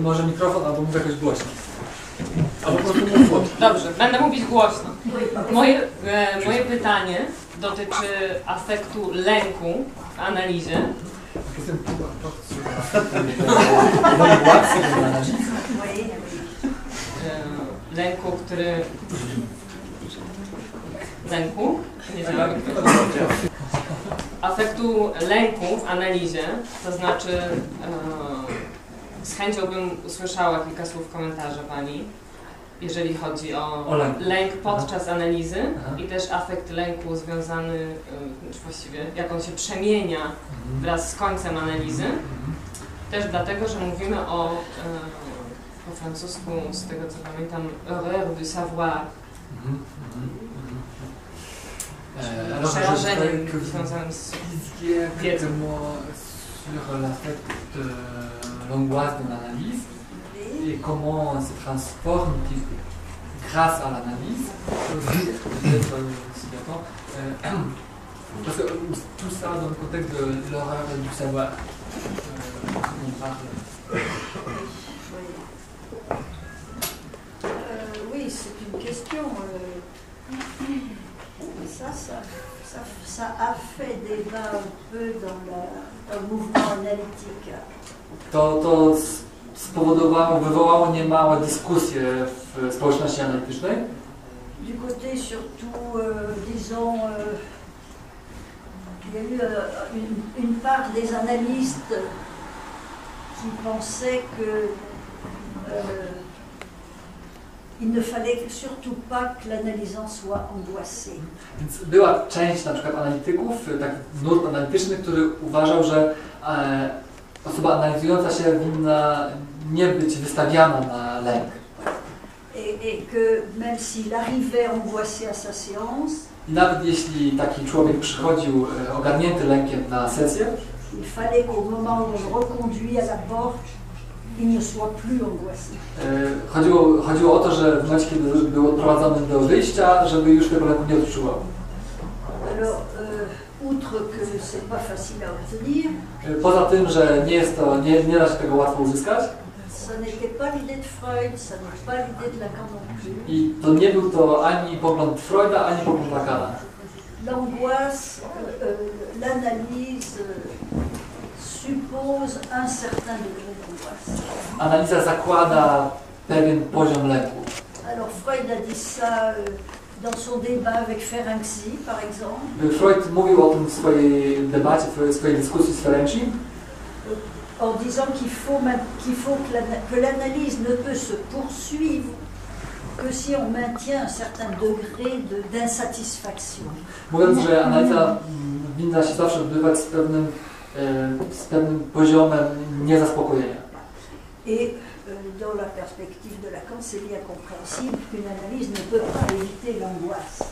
może mikrofon, albo mów jakoś głośno. Albo po prostu mów głośno. Dobrze, będę mówić głośno. Moje pytanie dotyczy afektu lęku w analizie. Lęku, który... Lęku? Nie działa. Afektu lęku w analizie, to znaczy z chęcią bym usłyszała kilka słów komentarza Pani, jeżeli chodzi o lęk podczas analizy i też afekt lęku związany, czy właściwie jak on się przemienia wraz z końcem analizy. Też dlatego, że mówimy o, po francusku, z tego co pamiętam, horreur du savoir. Przerażeniem związanym z wiedzą. Sur l'affect l'angoisse de l'analyse et comment elle se transforme grâce à l'analyse. Parce que tout ça dans le contexte de l'horreur du savoir. On parle. Oui, c'est une question. Ça a fait débat un peu dans le mouvement analytique. To spowodowało, wywołało niemałe dyskusje w społeczności analitycznej. Du côté surtout, disons, il y a eu une part des analystes qui pensaient que il ne fallait surtout pas que l'analysant soit angoissé. Więc była część na przykład analityków, tak nurt analityczny, który uważał, że osoba analizująca się winna nie być wystawiana na lęk. Et que même s'il arrivait angoissé à sa séance, I nawet jeśli taki człowiek przychodził ogarnięty lękiem na sesję, il fallait qu'au moment où on reconduit à la porte, il ne soit plus angoissé. Chodziło o to, że w momencie, kiedy był odprowadzony do wyjścia, żeby już tego lęku nie odczuwał. Alors, outre que c'est pas facile à obtenir, poza tym, że nie da się tego łatwo uzyskać, ça n'était pas l'idée de Freud, ça n'est pas l'idée de Lacan non plus. I to nie był to ani pogląd Freuda, ani pogląd Lacana. L'angoisse, l'analyse suppose un certain degré d'angoisse. Analiza zakłada pewien poziom lęku. Alors Freud a dit ça dans son débat avec Ferenczi, par exemple. Freud mówił o tym w swojej debacie, w swojej dyskusji z Ferenczi. En disant qu'il faut que l'analyse ne peut se poursuivre que si on maintient un certain degré d'insatisfaction. Mówiąc, że analiza winna się zawsze odbywać z pewnym poziomem niezaspokojenia. Et dans la perspective de Lacan, c'est bien compréhensible qu'une analyse ne peut pas éviter l'angoisse.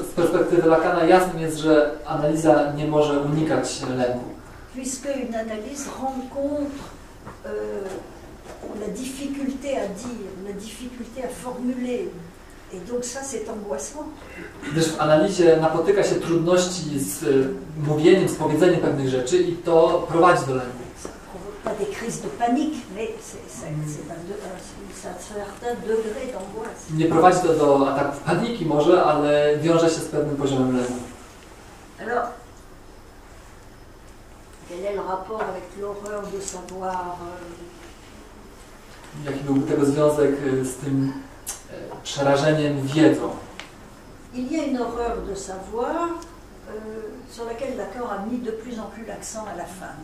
Z perspektywy Lacana jasnym jest, że analiza nie może unikać lęku. Puisque une analyse rencontre la difficulté à dire, la difficulté à formuler, et donc ça c'est angoissant. Gdyż w analizie napotyka się trudności z mówieniem, z powiedzeniem pewnych rzeczy i to prowadzi do lęku. Ça ne provoque pas des crises de panique, mais c'est un certain degré d'angoisse. Nie prowadzi to do ataków paniki może, ale wiąże się z pewnym poziomem lęku. Alors, quel est le rapport avec l'horreur de savoir? Jaki był tego związek z tym przerażeniem wiedzą? Il y a une horreur de savoir sur laquelle Lacan a mis de plus en plus l'accent à la fin.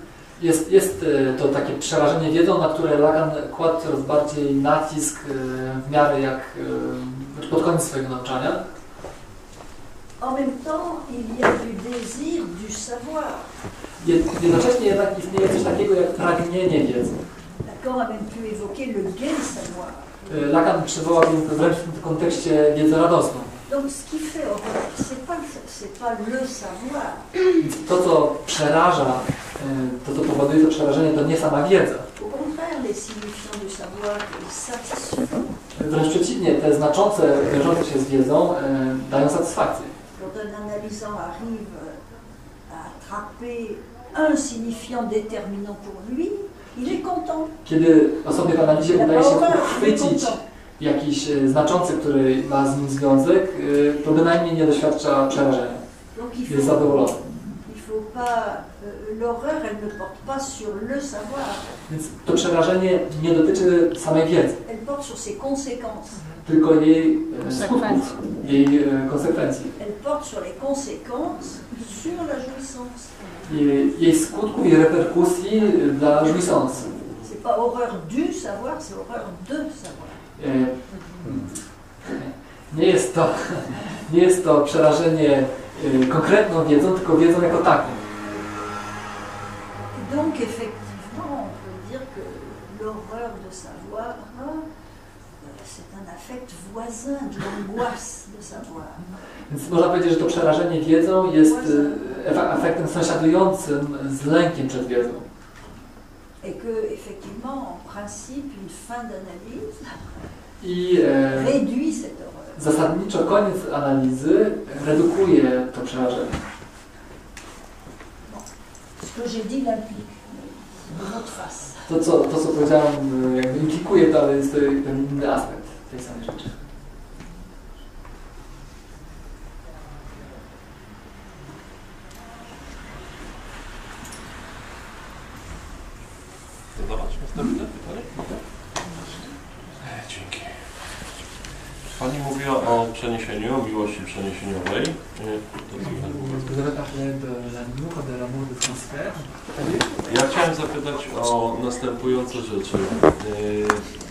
Jest to takie przerażenie wiedzą, na które Lacan kładł coraz bardziej nacisk w miarę jak pod koniec swojego nauczania. En même temps, il y a du désir du savoir. Jednocześnie jednak istnieje coś takiego jak pragnienie wiedzy. Lacan a même pu évoquer le gai savoir. Lacan przywołał wręcz w tym kontekście wiedzę radosną. Donc ce qui fait horreur, c'est pas le savoir. To, co przeraża, to, co powoduje to przerażenie, to nie sama wiedza. Au contraire, les signifiants du savoir satisfont. Wręcz przeciwnie, te znaczące, wiążące się z wiedzą dają satysfakcję. Quand un analysant arrive à attraper un signifiant déterminant pour lui, Il est content. Kiedy osobie w analizie udaje się uchwycić jakiś znaczący, który ma z nim związek, to bynajmniej nie doświadcza przerażenia. Jest zadowolony. L'horreur, elle ne porte pas sur le savoir. Więc to przerażenie nie dotyczy samej wiedzy. Elle porte sur ses conséquences. Tylko jej skutków, jej konsekwencji. Elle porte sur les conséquences sur la jouissance. Jej skutków i reperkusji dla jouissance. C'est pas horreur du savoir, c'est horreur de savoir. Nie jest to przerażenie konkretną wiedzą, tylko wiedzą jako taką. Donc effectivement, on peut dire que l'horreur de savoir, c'est un affect voisin de l'angoisse de savoir. Więc można powiedzieć, że to przerażenie wiedzą jest afektem sąsiadującym z lękiem przed wiedzą. Et que effectivement, en principe, une fin d'analyse réduit cette horreur. Zasadniczo koniec analizy redukuje to przerażenie. Ce que j'ai dit l'implique, de notre face. To, co powiedziałem, jakby implikuje to, ale jest to ten inny aspekt tej samej rzeczy. Zadawać następne pytanie? Dzięki. Pani mówiła o przeniesieniu, o miłości przeniesieniowej. Ja chciałem zapytać o następujące rzeczy.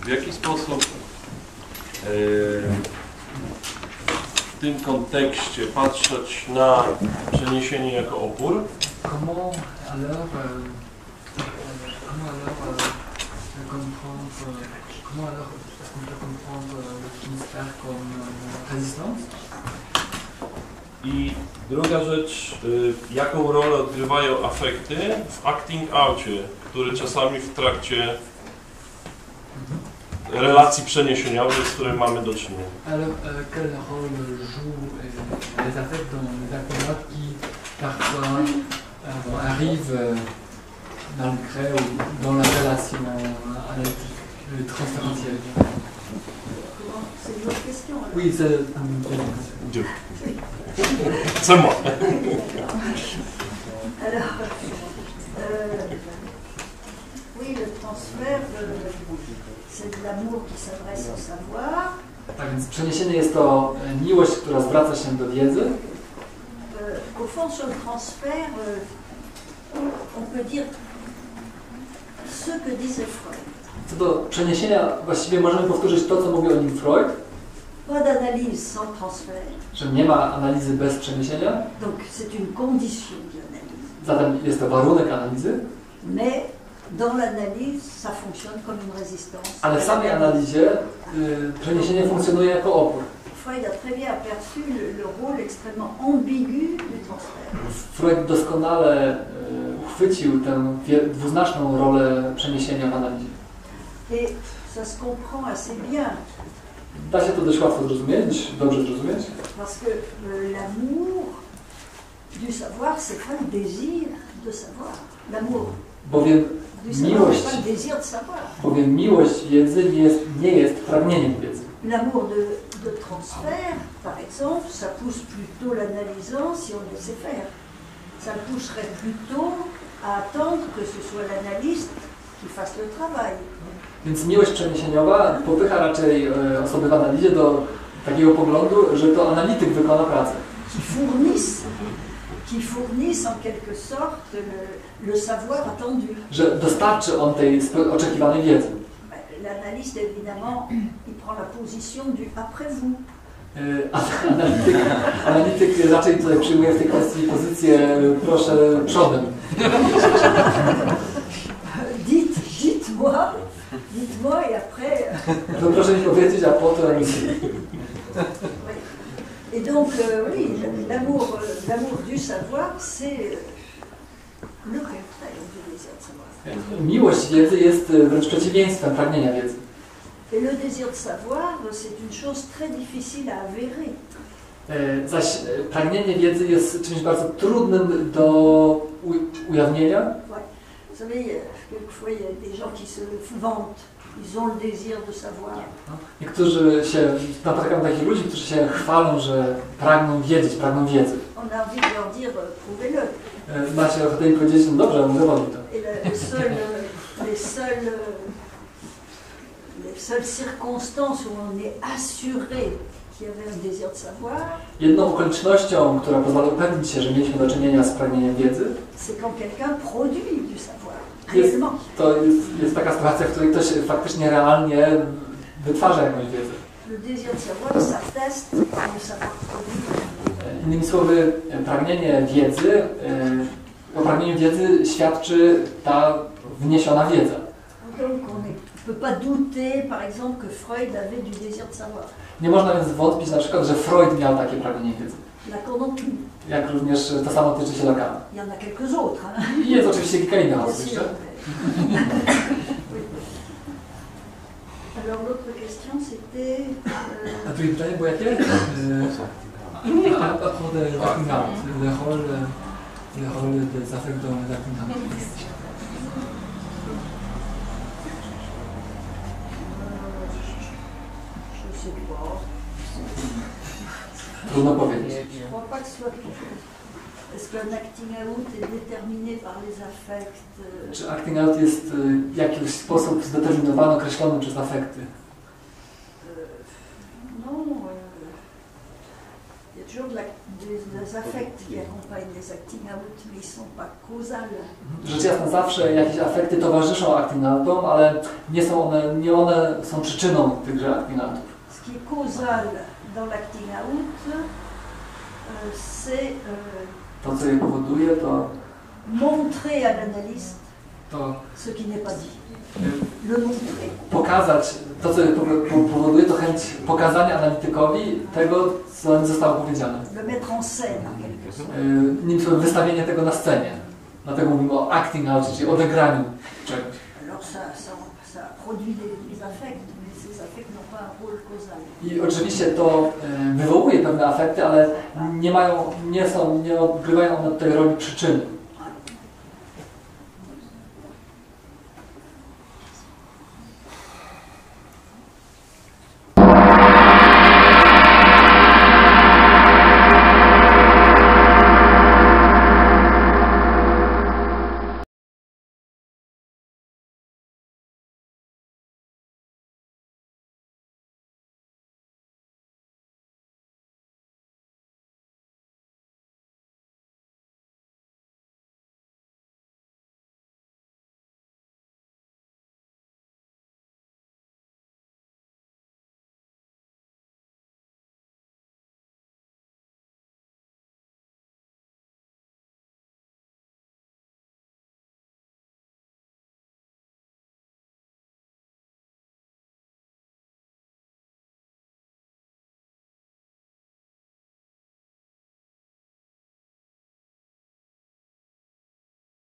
W jaki sposób w tym kontekście patrzeć na przeniesienie jako opór? Comment alors est-ce qu'on peut comprendre le transfert comme résistance? I druga rzecz, jaką rolę odgrywają afekty w acting outie, który czasami w trakcie relacji przeniesieniowych, z którymi mamy do czynienia. Alors, quel rôle jouent les affects dans les actes qui parfois arrivent malgré ou dans la relation transférentielle? C'est une autre question. Alors. Oui, c'est C'est moi. Alors, oui, le transfert, c'est de l'amour qui s'adresse au savoir. Tak więc przeniesienie jest to miłość, która zwraca się do wiedzy. Au fond, sur le transfert, on peut dire ce que disait Freud. Co do przeniesienia, właściwie możemy powtórzyć to, co mówił o nim Freud. Pas d'analyse sans transfert. Że nie ma analizy bez przeniesienia. Donc c'est une condition de l'analyse. Zatem jest to warunek analizy. Mais dans l'analyse, ça fonctionne comme une résistance. Ale w samej analizie przeniesienie funkcjonuje jako opór. Freud a très bien aperçu le rôle extrêmement ambigu du transfert. Freud doskonale uchwycił tę dwuznaczną rolę przeniesienia w analizie. Et ça se comprend assez bien. Da się to dość łatwo zrozumieć, dobrze zrozumieć. Parce que l'amour du savoir, c'est pas le désir de savoir. L'amour Bowiem du savoir, miłość, c'est pas le désir de savoir. bowiem miłość wiedzy nie jest pragnieniem wiedzy. L'amour de transfert, par exemple, ça pousse plutôt l'analysant si on laissait faire. Ça le pousserait plutôt à attendre que ce soit l'analyste qui fasse le travail. Więc miłość przeniesieniowa popycha raczej osoby w analizie do takiego poglądu, że to analityk wykona pracę. Qui fournissent en quelque sorte le savoir attendu. Że dostarczy on tej oczekiwanej wiedzy. L'analyste, évidemment, il prend la position du après vous. Analityk raczej tutaj przyjmuje w tej kwestii pozycję proszę przodem. Dites-moi et après... To proszę mi powiedzieć, a potem... Et donc, oui, l'amour du savoir, c'est le contraire du désir de savoir. Miłość wiedzy jest wręcz przeciwieństwem pragnienia wiedzy. Et le désir de savoir, c'est une chose très difficile à avérer. Zaś pragnienie wiedzy jest czymś bardzo trudnym do ujawnienia. Vous savez, quelquefois il y a des gens qui se vantent, ils ont le désir de savoir. Niektórzy się, napotykam takich ludzi, którzy się chwalą, że pragną wiedzieć, pragną wiedzy. On a envie de leur dire, prouvez-le. Macie ochotę im powiedzieć, no dobrze, udowodnij to. Et les seules circonstances où on est assuré qu'il y avait un désir de savoir, Jedną okolicznością, która pozwala upewnić się, że mieliśmy do czynienia z pragnieniem wiedzy, c'est quand quelqu'un produit du savoir, jest, réellement. to jest taka sytuacja, w której ktoś faktycznie realnie wytwarza jakąś wiedzę. Le désir de savoir s'atteste par le savoir produit. Innymi słowy, pragnienie wiedzy, o pragnieniu wiedzy świadczy ta wniesiona wiedza. Donc on ne peut pas douter, par exemple, que Freud avait du désir de savoir. Nie można więc wątpić na przykład, że Freud miał takie pragnienie wiedzy. Lacan non plus. Jak również to samo tyczy się Lacana. Il y en a quelques autres. Hein. I jest oczywiście kilka innych Bien osób sûr. jeszcze. Oui. Alors l'autre question c'était... A drugie pytanie było jakie? A propos de l'acting out, le rôle des affects dans l'acting out. Je sais pas. Trudno powiedzieć. Je crois pas que ce soit... Est-ce qu'un acting out est déterminé par les affects Czy acting out jest w jakiś sposób zdeterminowany, określony przez afekty? Non. Il y a toujours des affects qui accompagnent les acting out, mais ils ne sont pas causales. Rzecz jasna, zawsze jakieś afekty towarzyszą acting outom, ale nie one są przyczyną tychże acting outów. Ce qui est causal dans l'acting out, c'est To, co je powoduje, to montrer à l'analyste to ce qui n'est pas dit. Le montrer. pokazać, to co powoduje, to chęć pokazania analitykowi tego, co nie zostało powiedziane. Le mettre en scène, en quelque sorte. Innymi słowy, wystawienie tego na scenie. Dlatego mówimy o acting out, czyli odegraniu czegoś. Alors ça produit des affects, mais ces affects n'ont pas un rôle causal. I oczywiście to wywołuje pewne afekty, ale nie odgrywają one tej roli przyczyny.